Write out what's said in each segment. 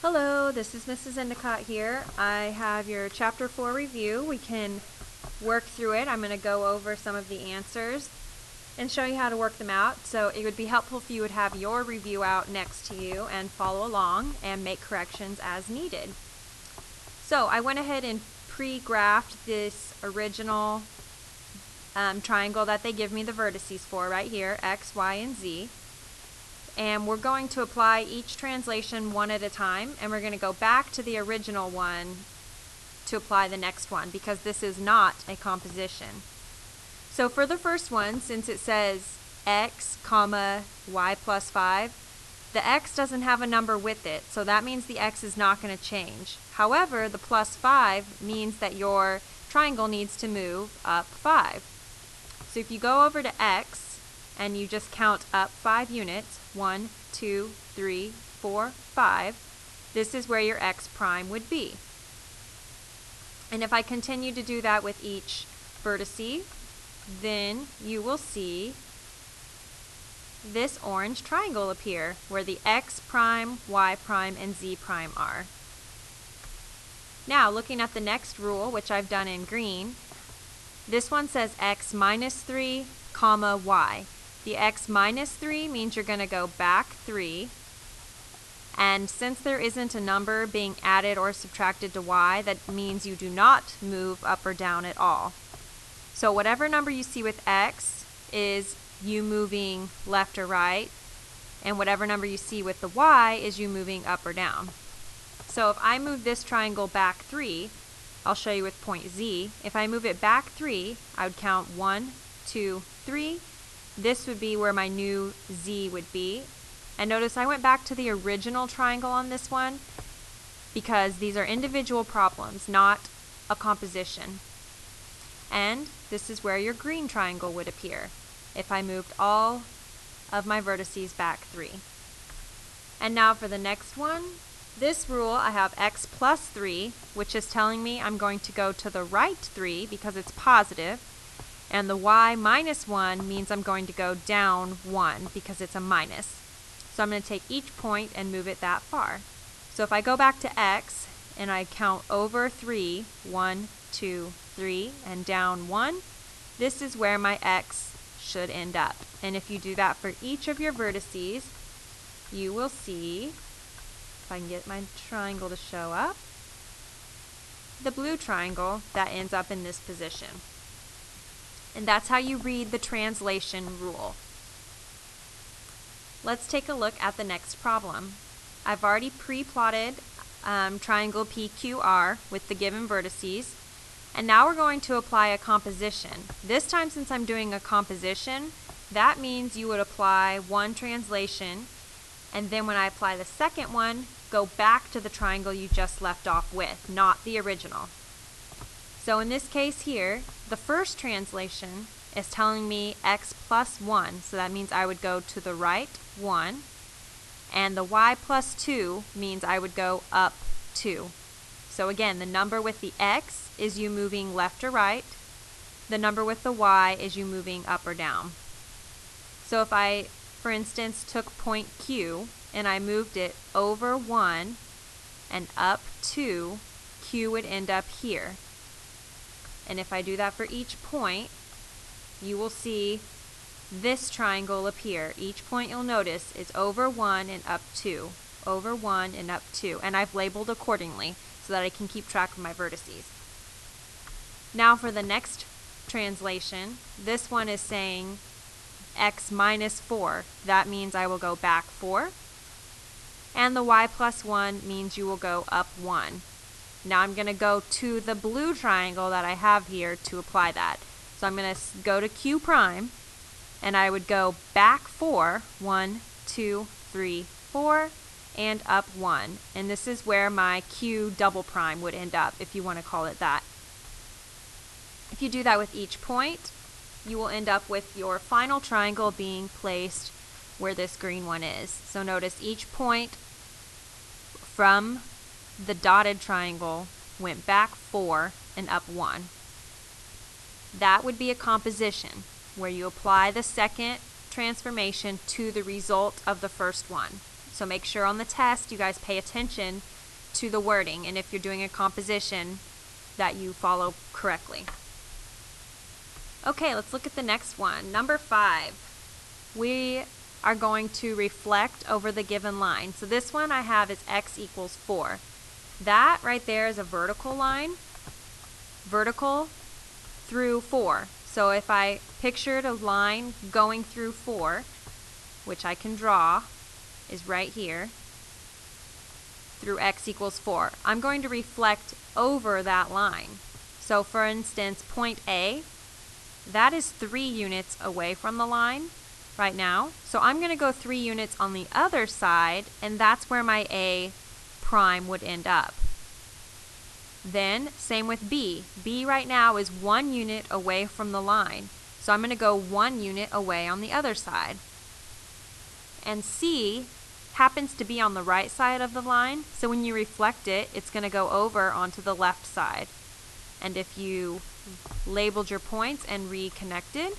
Hello, this is Mrs. Endicott here. I have your Chapter 4 review. We can work through it. I'm going to go over some of the answers and show you how to work them out. So it would be helpful if you would have your review out next to you and follow along and make corrections as needed. So I went ahead and pre-graphed this original triangle that they give me the vertices for right here, X, Y, and Z. And we're going to apply each translation one at a time, and we're going to go back to the original one to apply the next one because this is not a composition. So for the first one, since it says x, comma, y plus 5, the x doesn't have a number with it, so that means the x is not going to change. However, the plus 5 means that your triangle needs to move up 5. So if you go over to x, and you just count up 5 units, 1, 2, 3, 4, 5, this is where your x prime would be. And if I continue to do that with each vertice, then you will see this orange triangle appear where the x prime, y prime, and z prime are. Now, looking at the next rule, which I've done in green, this one says x minus 3, comma, y. The x minus 3 means you're going to go back 3, and since there isn't a number being added or subtracted to y, that means you do not move up or down at all. So whatever number you see with x is you moving left or right, and whatever number you see with the y is you moving up or down. So if I move this triangle back 3, I'll show you with point Z. If I move it back 3, I would count 1, 2, 3. This would be where my new Z would be. And notice I went back to the original triangle on this one because these are individual problems, not a composition. And this is where your green triangle would appear if I moved all of my vertices back 3. And now for the next one. This rule, I have x plus 3, which is telling me I'm going to go to the right 3 because it's positive. And the y minus 1 means I'm going to go down 1 because it's a minus. So I'm going to take each point and move it that far. So if I go back to x and I count over 3, 1, 2, 3, and down 1, this is where my x should end up. And if you do that for each of your vertices, you will see, if I can get my triangle to show up, the blue triangle that ends up in this position. And that's how you read the translation rule. Let's take a look at the next problem. I've already pre-plotted triangle PQR with the given vertices, and now we're going to apply a composition. This time, since I'm doing a composition, that means you would apply one translation, and then when I apply the second one, go back to the triangle you just left off with, not the original. So in this case here, the first translation is telling me x plus 1, so that means I would go to the right 1, and the y plus 2 means I would go up 2. So again, the number with the x is you moving left or right, the number with the y is you moving up or down. So if I, for instance, took point Q and I moved it over 1 and up 2, Q would end up here. And if I do that for each point, you will see this triangle appear. Each point you'll notice is over 1 and up 2, over 1 and up 2, and I've labeled accordingly so that I can keep track of my vertices. Now for the next translation, this one is saying x minus 4. That means I will go back 4, and the y plus 1 means you will go up 1. Now I'm going to go to the blue triangle that I have here to apply that. So I'm going to go to Q prime, and I would go back 4, 1, 2, 3, 4, and up 1. And this is where my Q double prime would end up, if you want to call it that. If you do that with each point, you will end up with your final triangle being placed where this green one is. So notice each point from the dotted triangle went back 4 and up 1. That would be a composition where you apply the second transformation to the result of the first one. So make sure on the test you guys pay attention to the wording, and if you're doing a composition, that you follow correctly. Okay, let's look at the next one. Number 5. We are going to reflect over the given line. So this one I have is x equals 4. That right there is a vertical line, vertical through 4. So if I pictured a line going through 4, which I can draw, is right here, through x equals 4. I'm going to reflect over that line. So for instance, point A, that is 3 units away from the line right now. So I'm going to go 3 units on the other side, and that's where my A prime would end up. Then, same with B. B right now is 1 unit away from the line. So I'm going to go 1 unit away on the other side. And C happens to be on the right side of the line, so when you reflect it, it's going to go over onto the left side. And if you labeled your points and reconnected,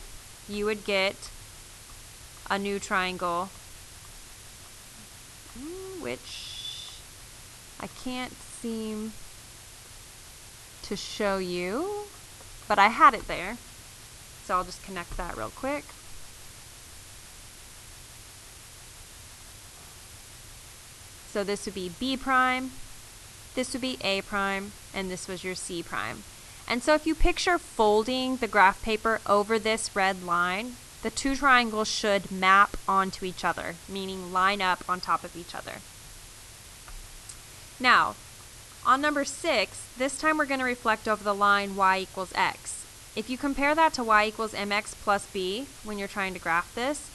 you would get a new triangle, which I can't seem to show you, but I had it there. So I'll just connect that real quick. So this would be B prime, this would be A prime, and this was your C prime. And so if you picture folding the graph paper over this red line, the 2 triangles should map onto each other, meaning line up on top of each other. Now, on number 6, this time we're going to reflect over the line y equals x. If you compare that to y equals mx plus b when you're trying to graph this,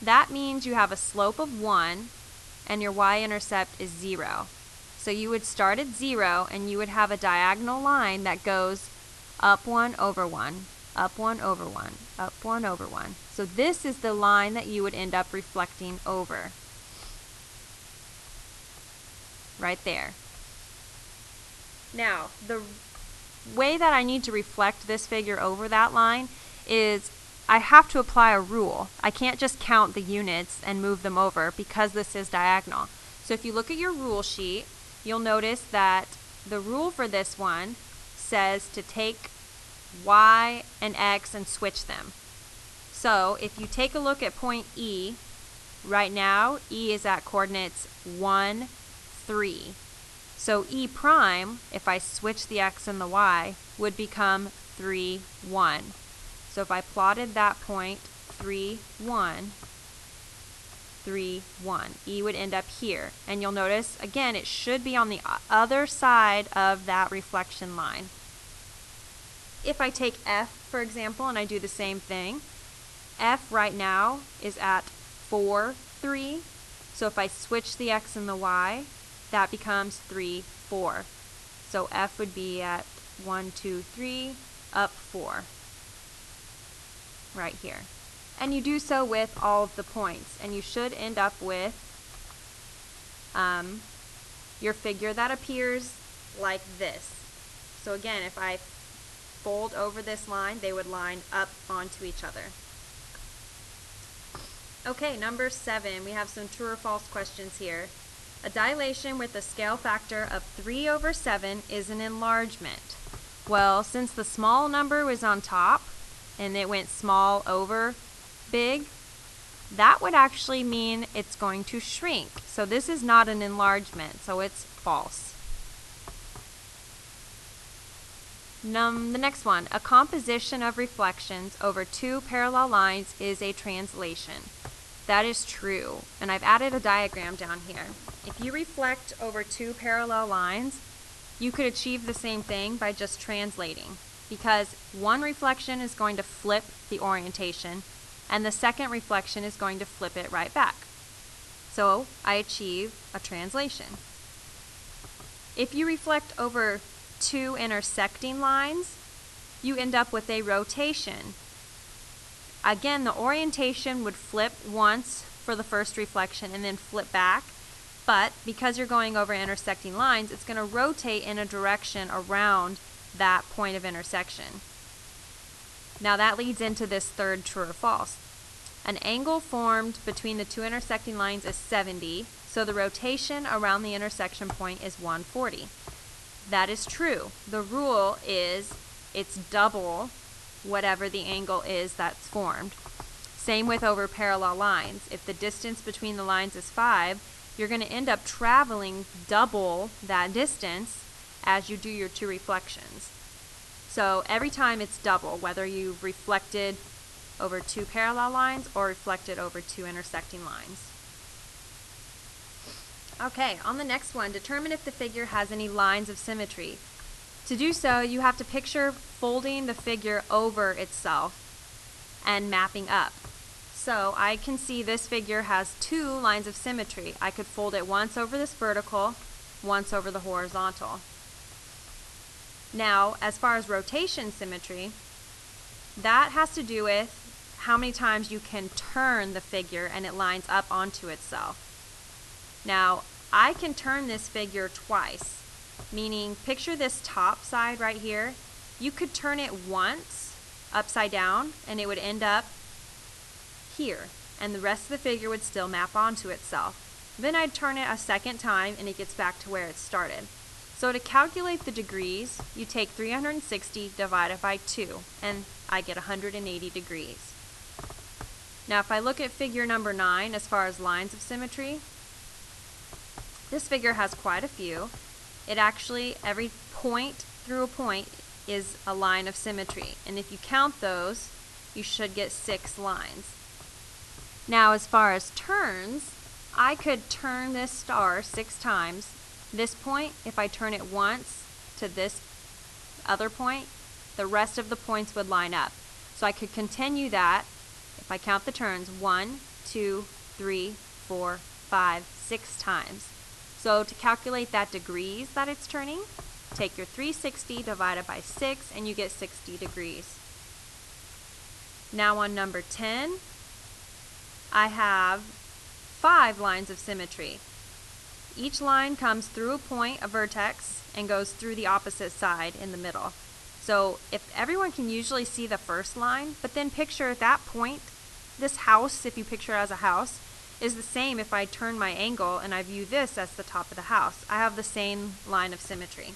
that means you have a slope of 1 and your y-intercept is 0. So you would start at 0 and you would have a diagonal line that goes up 1 over 1, up 1 over 1, up 1 over 1. So this is the line that you would end up reflecting over. Right there. Now, the way that I need to reflect this figure over that line is I have to apply a rule. I can't just count the units and move them over because this is diagonal. So if you look at your rule sheet, you'll notice that the rule for this one says to take y and x and switch them. So if you take a look at point E, right now E is at coordinates 1, 3. So E prime, if I switch the x and the y, would become 3, 1. So if I plotted that point, 3, 1, 3, 1, E would end up here. And you'll notice, again, it should be on the other side of that reflection line. If I take F, for example, and I do the same thing, F right now is at 4, 3. So if I switch the x and the y, that becomes 3, 4. So F would be at 1, 2, 3, up 4. Right here. And you do so with all of the points. And you should end up with your figure that appears like this. So again, if I fold over this line, they would line up onto each other. Okay, number 7. We have some true or false questions here. A dilation with a scale factor of 3 over 7 is an enlargement. Well, since the small number was on top and it went small over big, that would actually mean it's going to shrink. So this is not an enlargement, so it's false. The next one, a composition of reflections over 2 parallel lines is a translation. That is true, and I've added a diagram down here. If you reflect over 2 parallel lines, you could achieve the same thing by just translating, because one reflection is going to flip the orientation, and the second reflection is going to flip it right back. So I achieve a translation. If you reflect over 2 intersecting lines, you end up with a rotation. Again, the orientation would flip once for the first reflection and then flip back, but because you're going over intersecting lines, it's going to rotate in a direction around that point of intersection. Now that leads into this third true or false. An angle formed between the two intersecting lines is 70, so the rotation around the intersection point is 140. That is true. The rule is it's double whatever the angle is that's formed. Same with over parallel lines. If the distance between the lines is 5, you're going to end up traveling double that distance as you do your two reflections. So every time it's double, whether you've reflected over two parallel lines or reflected over two intersecting lines. Okay, on the next one, determine if the figure has any lines of symmetry. To do so, you have to picture folding the figure over itself and mapping up. So I can see this figure has two lines of symmetry. I could fold it once over this vertical, once over the horizontal. Now, as far as rotation symmetry, that has to do with how many times you can turn the figure and it lines up onto itself. Now, I can turn this figure twice, meaning picture this top side right here. You could turn it once upside down and it would end up here, and the rest of the figure would still map onto itself. Then I'd turn it a second time and it gets back to where it started. So to calculate the degrees, you take 360 divided by 2, and I get 180 degrees. Now if I look at figure number 9 as far as lines of symmetry, this figure has quite a few. It actually, every point through a point is a line of symmetry, and if you count those, you should get 6 lines. Now as far as turns, I could turn this star 6 times. This point, if I turn it once to this other point, the rest of the points would line up. So I could continue that, if I count the turns, 1, 2, 3, 4, 5, 6 times. So to calculate that degrees that it's turning, take your 360 divided by 6 and you get 60 degrees. Now on number 10, I have 5 lines of symmetry. Each line comes through a point, a vertex, and goes through the opposite side in the middle. So if everyone can usually see the first line, but then picture that point, this house, if you picture it as a house, is the same if I turn my angle and I view this as the top of the house. I have the same line of symmetry.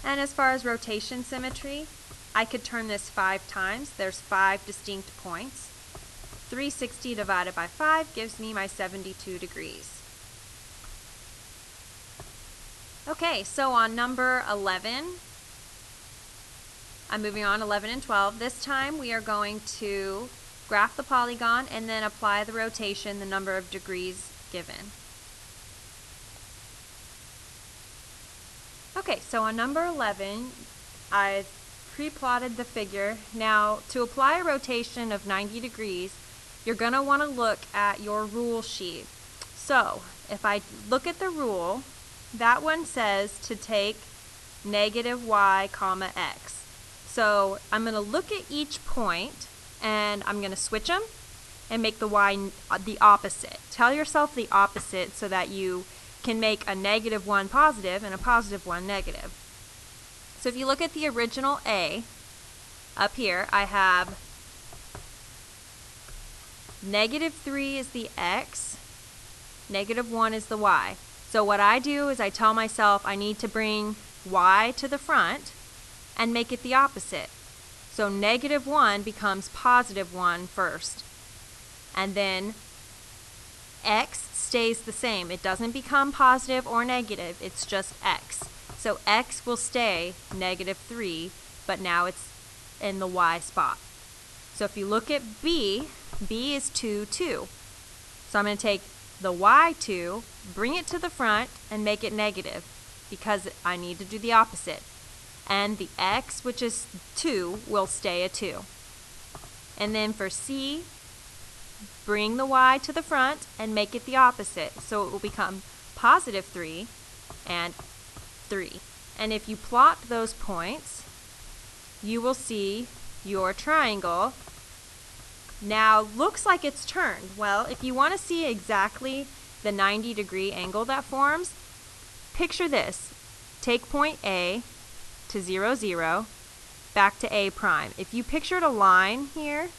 And as far as rotation symmetry, I could turn this 5 times. There's 5 distinct points. 360 divided by 5 gives me my 72 degrees. Okay, so on number 11, I'm moving on 11 and 12. This time we are going to graph the polygon and then apply the rotation, the number of degrees given. Okay, so on number 11, I've pre-plotted the figure. Now, to apply a rotation of 90 degrees, you're going to want to look at your rule sheet. So, if I look at the rule, that one says to take negative y comma x. So I'm going to look at each point and I'm going to switch them and make the y the opposite. Tell yourself the opposite so that you can make a -1 positive and a +1 negative. So if you look at the original A, up here I have -3 is the x, -1 is the y. So what I do is I tell myself I need to bring y to the front and make it the opposite. So -1 becomes +1 first. And then x stays the same. It doesn't become positive or negative, it's just x. So x will stay -3, but now it's in the y spot. So if you look at B, B is 2, 2. So I'm going to take the y2, bring it to the front, and make it negative because I need to do the opposite. And the x, which is 2, will stay a 2. And then for C, bring the y to the front and make it the opposite. So it will become +3 and 3. And if you plot those points, you will see your triangle now looks like it's turned. Well, if you want to see exactly the 90-degree angle that forms, picture this. Take point A to 0, 0, back to A prime. If you pictured a line here,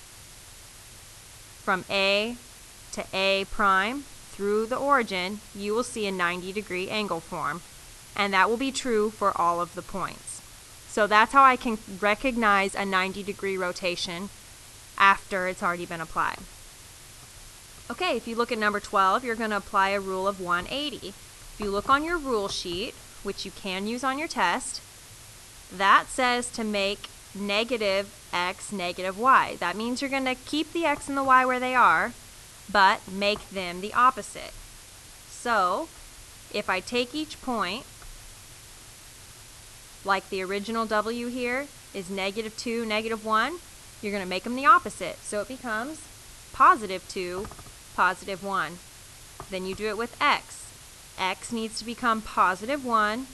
from A to A prime through the origin, you will see a 90-degree angle form. And that will be true for all of the points. So that's how I can recognize a 90-degree rotation after it's already been applied. Okay, if you look at number 12, you're going to apply a rule of 180. If you look on your rule sheet, which you can use on your test, that says to make negative x negative y. That means you're going to keep the x and the y where they are, but make them the opposite. So, if I take each point, like the original w here is -2, -1, you're going to make them the opposite. So it becomes +2, +1. Then you do it with x. X needs to become +1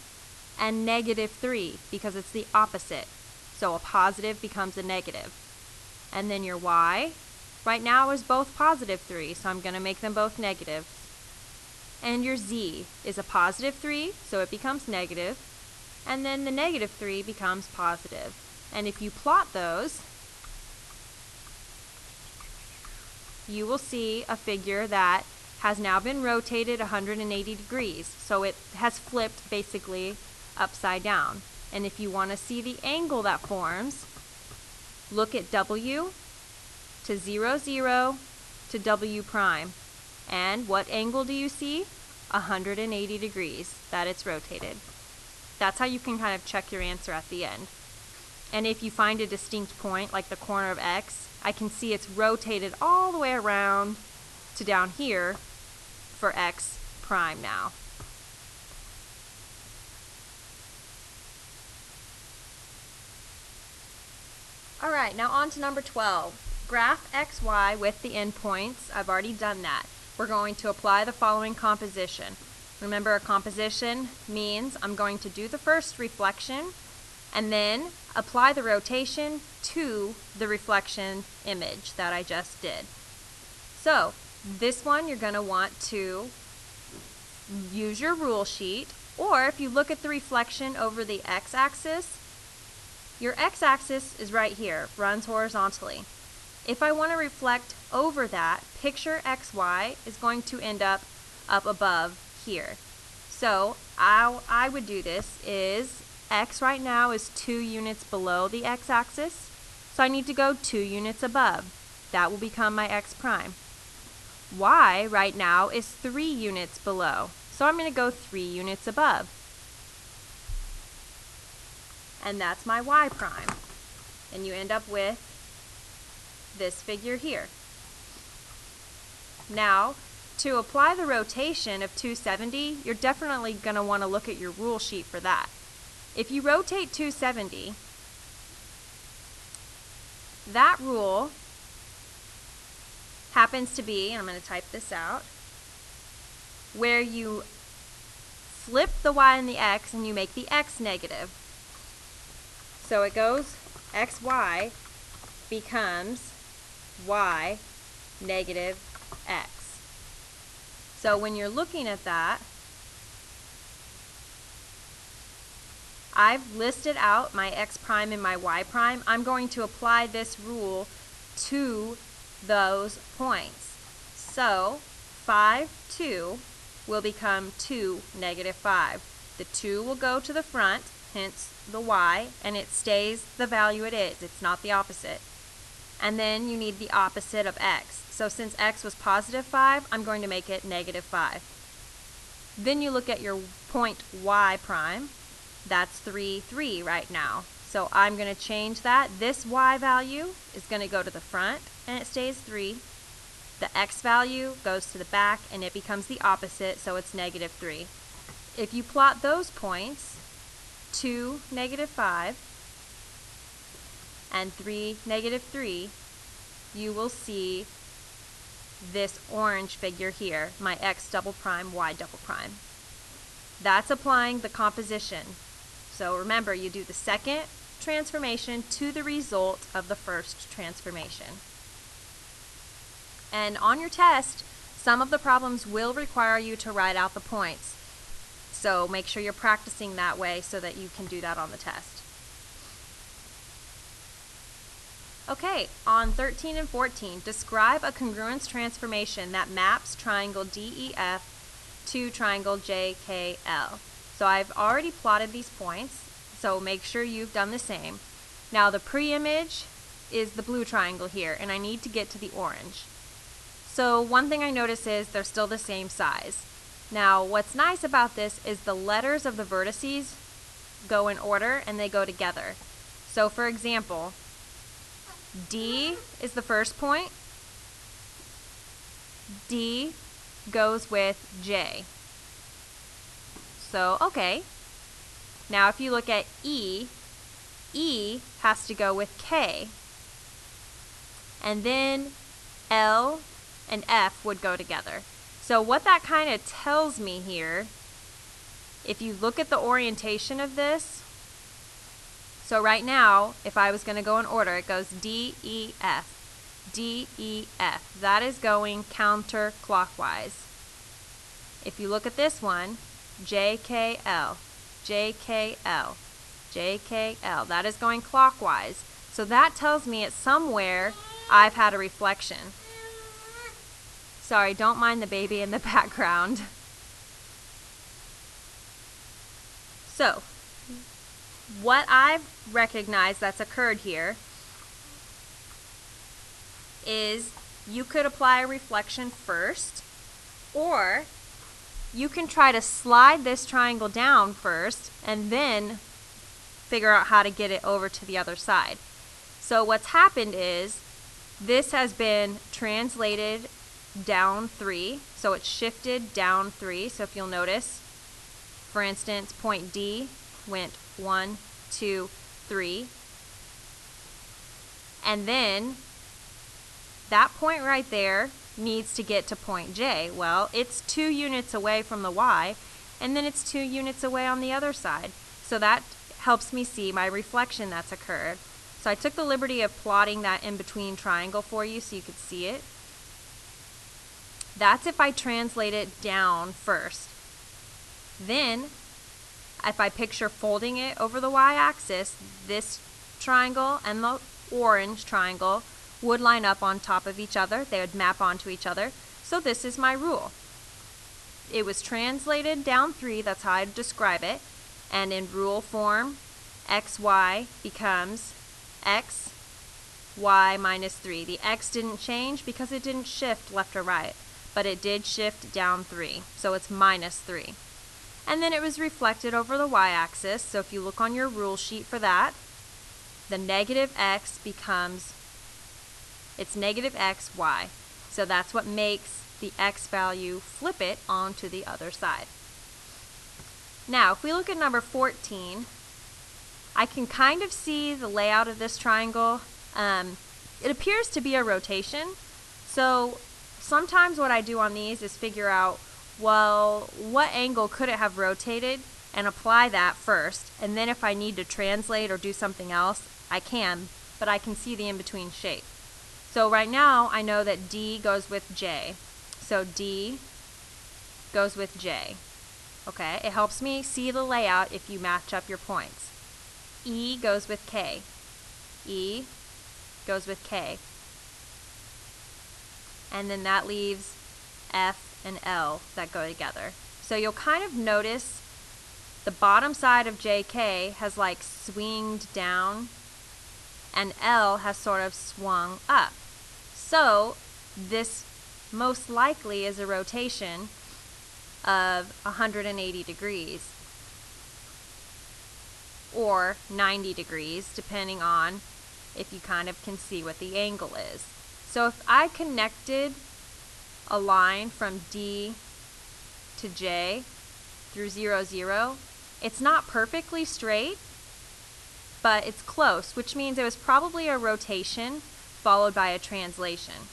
and -3 because it's the opposite. So a positive becomes a negative. And then your y right now is both +3, so I'm going to make them both negative. And your z is a +3, so it becomes negative. And then the -3 becomes positive. And if you plot those, you will see a figure that has now been rotated 180 degrees. So it has flipped basically upside down. And if you want to see the angle that forms, look at W to 0, 0 to W prime. And what angle do you see? 180 degrees that it's rotated. That's how you can kind of check your answer at the end. And if you find a distinct point, like the corner of X, I can see it's rotated all the way around to down here for X prime now. Alright, now on to number 12. Graph XY with the endpoints. I've already done that. We're going to apply the following composition. Remember, a composition means I'm going to do the first reflection and then apply the rotation to the reflection image that I just did. So, this one you're going to want to use your rule sheet, or if you look at the reflection over the x-axis, your x-axis is right here, runs horizontally. If I want to reflect over that, picture xy is going to end up above here. So how I would do this is x right now is 2 units below the x-axis, so I need to go 2 units above. That will become my x prime. Y right now is 3 units below, so I'm going to go 3 units above. And that's my y prime. And you end up with this figure here. Now, to apply the rotation of 270, you're definitely going to want to look at your rule sheet for that. If you rotate 270, that rule happens to be, and I'm going to type this out, where you flip the y and the x and you make the x negative. So it goes xy becomes y negative x. So when you're looking at that, I've listed out my x prime and my y prime. I'm going to apply this rule to those points. So 5, 2 will become 2, -5. The 2 will go to the front, hence the y, and it stays the value it is. It's not the opposite. And then you need the opposite of x. So since x was +5, I'm going to make it -5. Then you look at your point y prime. That's 3, 3 right now. So I'm going to change that. This y value is going to go to the front, and it stays 3. The x value goes to the back, and it becomes the opposite, so it's -3. If you plot those points, 2, -5, and 3, -3, you will see this orange figure here, my x double prime, y double prime. That's applying the composition. So remember, you do the second transformation to the result of the first transformation. And on your test, some of the problems will require you to write out the points. So make sure you're practicing that way so that you can do that on the test. Okay, on 13 and 14, describe a congruence transformation that maps triangle DEF to triangle JKL. So I've already plotted these points, so make sure you've done the same. Now the pre-image is the blue triangle here, and I need to get to the orange. So one thing I notice is they're still the same size. Now what's nice about this is the letters of the vertices go in order and they go together. So for example, D is the first point. D goes with J. So, okay. Now if you look at E, E has to go with K. And then L and F would go together. So what that kind of tells me here, if you look at the orientation of this, so right now, if I was going to go in order, it goes D, E, F, D, E, F. That is going counterclockwise. If you look at this one, J, K, L, J, K, L, J, K, L. That is going clockwise. So that tells me it's somewhere I've had a reflection. Sorry, don't mind the baby in the background. So, what I've recognized that's occurred here is you could apply a reflection first, or you can try to slide this triangle down first and then figure out how to get it over to the other side. So what's happened is this has been translated down 3, so it's shifted down 3. So if you'll notice, for instance, point D went 1, 2, 3, and then that point right there needs to get to point J. Well, it's 2 units away from the Y, and then it's 2 units away on the other side. So that helps me see my reflection that's occurred. So I took the liberty of plotting that in between triangle for you so you could see it. That's if I translate it down first. Then, if I picture folding it over the y-axis, this triangle and the orange triangle would line up on top of each other. They would map onto each other. So this is my rule. It was translated down 3, that's how I describe it. And in rule form, xy becomes x, y minus 3. The x didn't change because it didn't shift left or right, but it did shift down 3. So it's minus 3. And then it was reflected over the y-axis. So if you look on your rule sheet for that, the negative x becomes, it's negative x, y. So that's what makes the x value flip it onto the other side. Now, if we look at number 14, I can kind of see the layout of this triangle. It appears to be a rotation. So sometimes what I do on these is figure out, well, what angle could it have rotated, and apply that first. And then if I need to translate or do something else, I can, but I can see the in-between shape. So right now, I know that D goes with J. So D goes with J. Okay, it helps me see the layout if you match up your points. E goes with K. E goes with K. And then that leaves F and L that go together. So you'll kind of notice the bottom side of JK has like swinged down, and L has sort of swung up. So this most likely is a rotation of 180 degrees or 90 degrees, depending on if you kind of can see what the angle is. So if I connected a line from D to J through 0, 0, it's not perfectly straight, but it's close, which means it was probably a rotation followed by a translation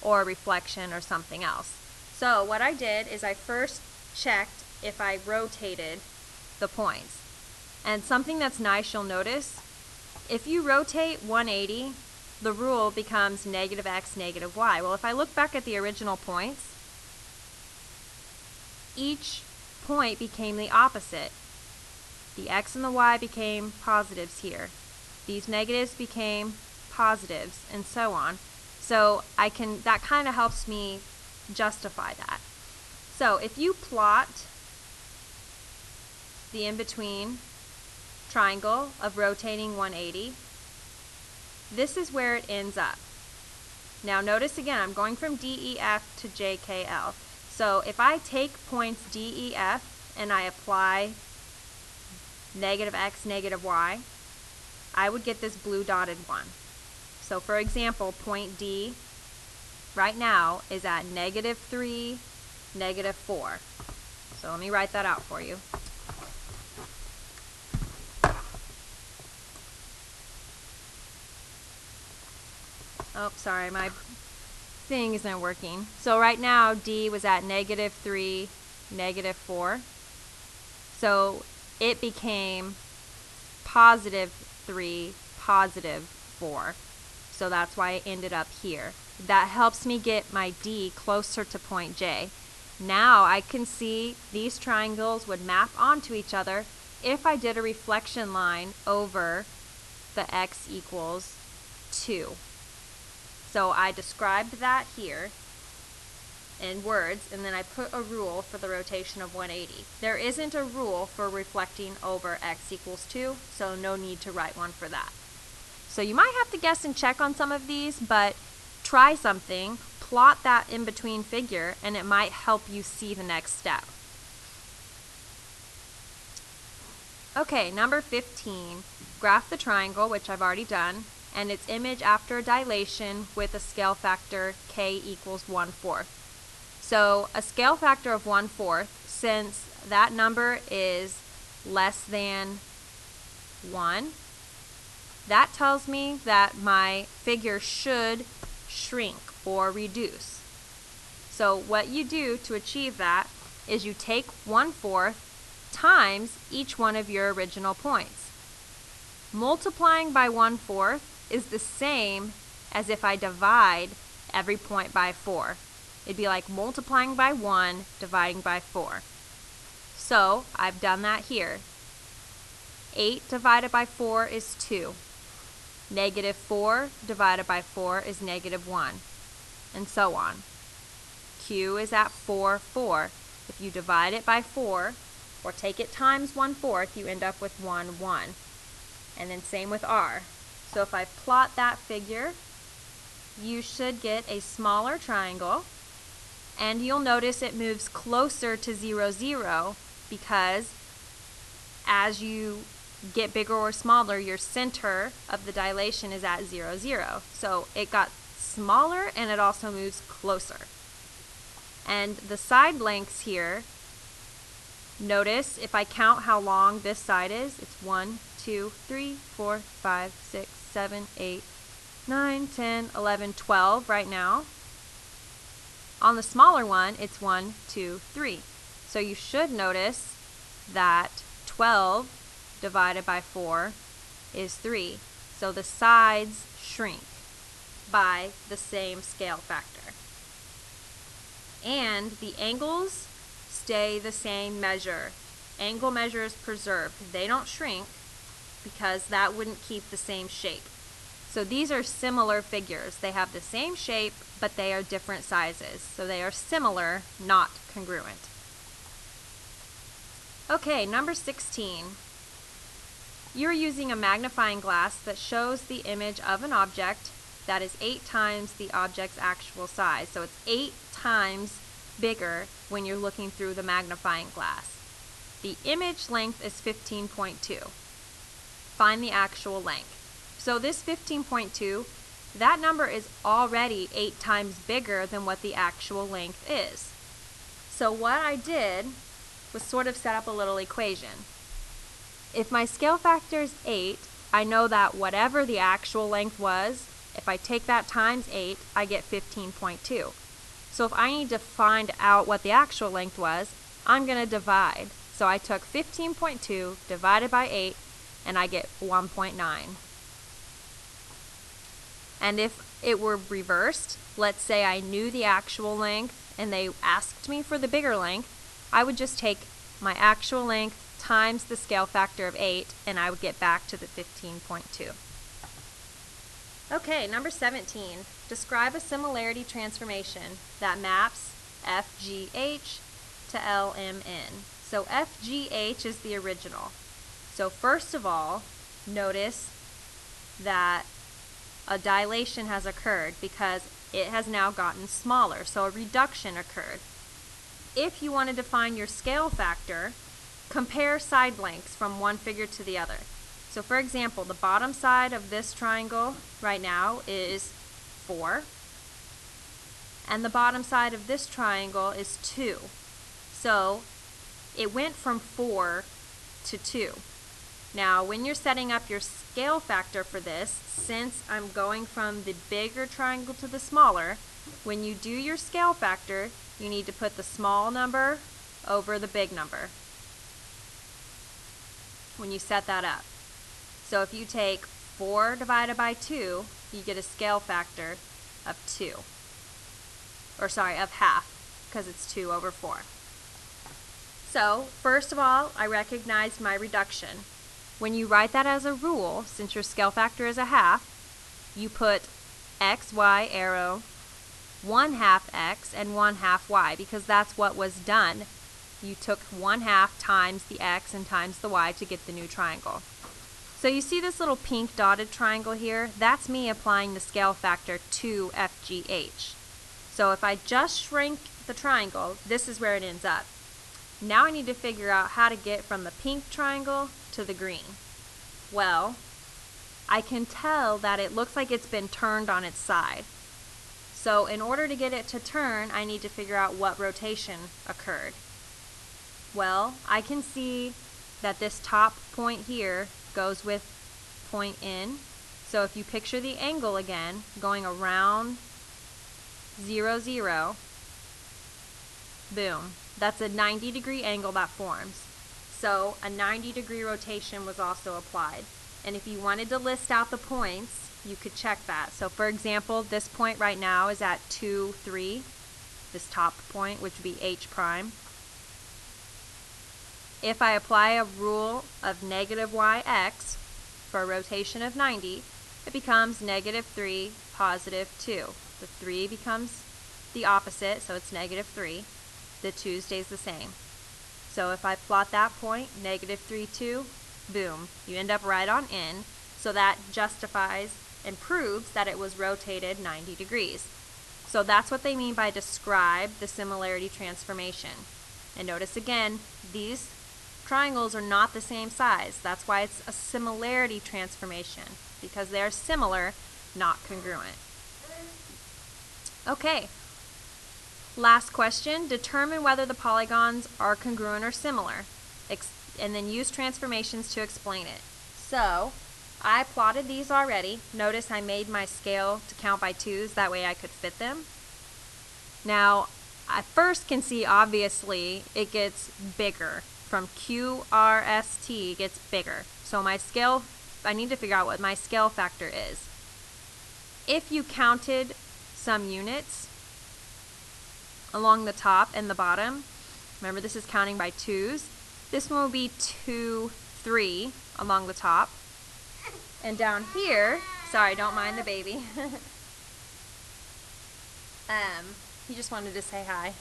or a reflection or something else. So what I did is I first checked if I rotated the points. And something that's nice you'll notice, if you rotate 180, the rule becomes negative x, negative y. Well, if I look back at the original points, each point became the opposite. The x and the y became positives here. These negatives became positives, and so on. So that kind of helps me justify that. So if you plot the in-between triangle of rotating 180, this is where it ends up. Now notice again, I'm going from DEF to JKL. So if I take points DEF and I apply negative x, negative y, I would get this blue dotted one. So for example, point D right now is at -3, -4. So let me write that out for you. Oh, sorry, my thing isn't working. So right now, D was at -3, -4. So it became +3, +4. So that's why it ended up here. That helps me get my D closer to point J. Now I can see these triangles would map onto each other if I did a reflection line over the x equals 2. So I described that here in words, and then I put a rule for the rotation of 180. There isn't a rule for reflecting over x equals 2, so no need to write one for that. So you might have to guess and check on some of these, but try something, plot that in-between figure, and it might help you see the next step. Okay, number 15, graph the triangle, which I've already done, and its image after dilation with a scale factor k equals 1/4. So a scale factor of 1/4, since that number is less than 1, that tells me that my figure should shrink or reduce. So what you do to achieve that is you take 1/4 times each one of your original points. Multiplying by 1/4 is the same as if I divide every point by 4. It'd be like multiplying by 1, dividing by 4. So I've done that here. 8 divided by 4 is 2. -4 divided by 4 is -1, and so on. Q is at 4, 4. If you divide it by 4, or take it times 1/4, you end up with 1, 1. And then same with R. So if I plot that figure, you should get a smaller triangle, and you'll notice it moves closer to 0, 0, because as you get bigger or smaller, your center of the dilation is at 0, 0. So it got smaller and it also moves closer. And the side lengths here, notice if I count how long this side is, it's 1, 2, 3, 4, 5, 6, 7, 8, 9, 10, 11, 12 right now. On the smaller one, it's 1, 2, 3. So you should notice that 12 divided by 4 is 3. So the sides shrink by the same scale factor. And the angles stay the same measure. Angle measure is preserved. They don't shrink because that wouldn't keep the same shape. So these are similar figures. They have the same shape, but they are different sizes. So they are similar, not congruent. Okay, number 16. You're using a magnifying glass that shows the image of an object that is 8 times the object's actual size. So it's 8 times bigger when you're looking through the magnifying glass. The image length is 15.2. Find the actual length. So this 15.2, that number is already 8 times bigger than what the actual length is. So what I did was sort of set up a little equation. If my scale factor is 8, I know that whatever the actual length was, if I take that times 8, I get 15.2. So if I need to find out what the actual length was, I'm going to divide. So I took 15.2 divided by 8, and I get 1.9. And if it were reversed, let's say I knew the actual length and they asked me for the bigger length, I would just take my actual length times the scale factor of 8, and I would get back to the 15.2. Okay, number 17. Describe a similarity transformation that maps FGH to LMN. So FGH is the original. So first of all, notice that a dilation has occurred because it has now gotten smaller, so a reduction occurred. If you wanted to find your scale factor, compare side lengths from one figure to the other. So for example, the bottom side of this triangle right now is 4, and the bottom side of this triangle is 2. So it went from 4 to 2. Now, when you're setting up your scale factor for this, since I'm going from the bigger triangle to the smaller, when you do your scale factor, you need to put the small number over the big number when you set that up. So if you take 4 divided by 2, you get a scale factor of 2. Or sorry, of half, because it's 2 over 4. So, first of all, I recognized my reduction. When you write that as a rule, since your scale factor is a half, you put x, y arrow, 1/2 x and 1/2 y, because that's what was done. You took 1/2 times the x and times the y to get the new triangle. So you see this little pink dotted triangle here? That's me applying the scale factor to FGH. So if I just shrink the triangle, this is where it ends up. Now I need to figure out how to get from the pink triangle to the green. Well, I can tell that it looks like it's been turned on its side. So in order to get it to turn, I need to figure out what rotation occurred. Well, I can see that this top point here goes with point N. So if you picture the angle again, going around 0, 0, boom. That's a 90-degree angle that forms. So a 90-degree rotation was also applied. And if you wanted to list out the points, you could check that. So for example, this point right now is at 2, 3, this top point, which would be H prime. If I apply a rule of negative yx for a rotation of 90, it becomes -3, +2. The 3 becomes the opposite, so it's -3. The 2 stays the same. So if I plot that point, -3, 2, boom, you end up right on N. So that justifies and proves that it was rotated 90 degrees. So that's what they mean by describe the similarity transformation. And notice again, these triangles are not the same size. That's why it's a similarity transformation, because they're similar, not congruent. Okay. Last question, determine whether the polygons are congruent or similar, and then use transformations to explain it. So, I plotted these already. Notice I made my scale to count by 2s, that way I could fit them. Now, I first can see obviously it gets bigger. From QRST it gets bigger. So my scale, I need to figure out what my scale factor is. If you counted some units along the top and the bottom, remember this is counting by 2s, this one will be 2, 3 along the top. And down here, sorry, don't mind the baby. He just wanted to say hi.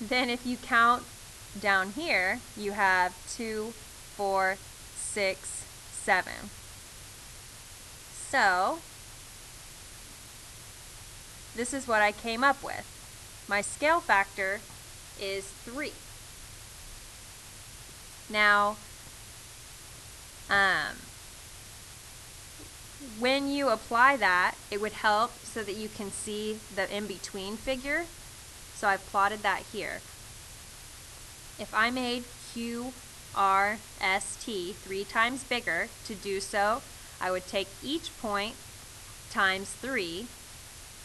Then if you count down here, you have 2, 4, 6, 7. So, this is what I came up with. My scale factor is 3. Now, when you apply that, it would help so that you can see the in-between figure. So I've plotted that here. If I made QRST 3 times bigger, to do so, I would take each point times 3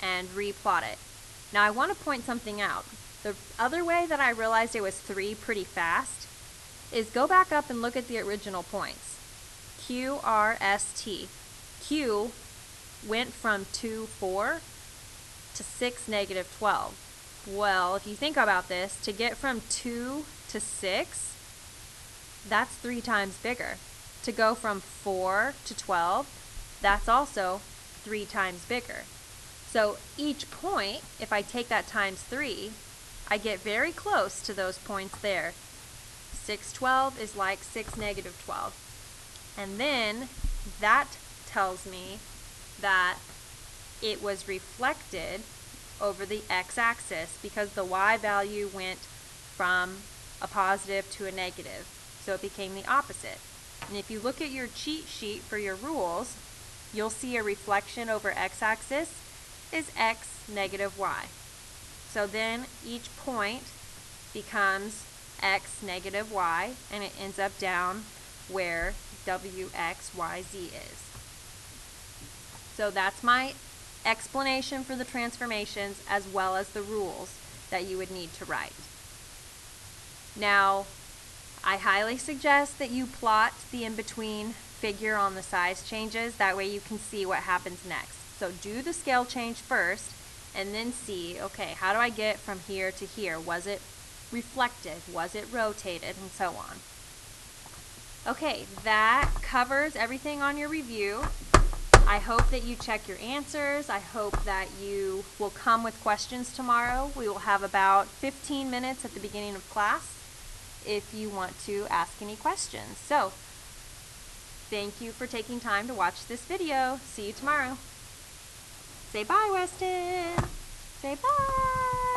and replot it. Now I want to point something out. The other way that I realized it was 3 pretty fast is go back up and look at the original points. QRST. Q went from 2, 4 to 6, -12. Well, if you think about this, to get from 2 to 6, that's 3 times bigger. To go from 4 to 12, that's also 3 times bigger. So each point, if I take that times 3, I get very close to those points there. 612 is like 6 negative 12. And then that tells me that it was reflected over the x-axis because the y value went from a positive to a negative. So it became the opposite. And if you look at your cheat sheet for your rules, you'll see a reflection over x-axis is x negative y. So then each point becomes x negative y, and it ends up down where wxyz is. So that's my explanation for the transformations as well as the rules that you would need to write. Now, I highly suggest that you plot the in-between figure on the size changes. That way you can see what happens next. So do the scale change first and then see, okay, how do I get from here to here? Was it reflected? Was it rotated? And so on. Okay, that covers everything on your review. I hope that you check your answers. I hope that you will come with questions tomorrow. We will have about 15 minutes at the beginning of class if you want to ask any questions. So, thank you for taking time to watch this video. See you tomorrow. Say bye, Weston. Say bye.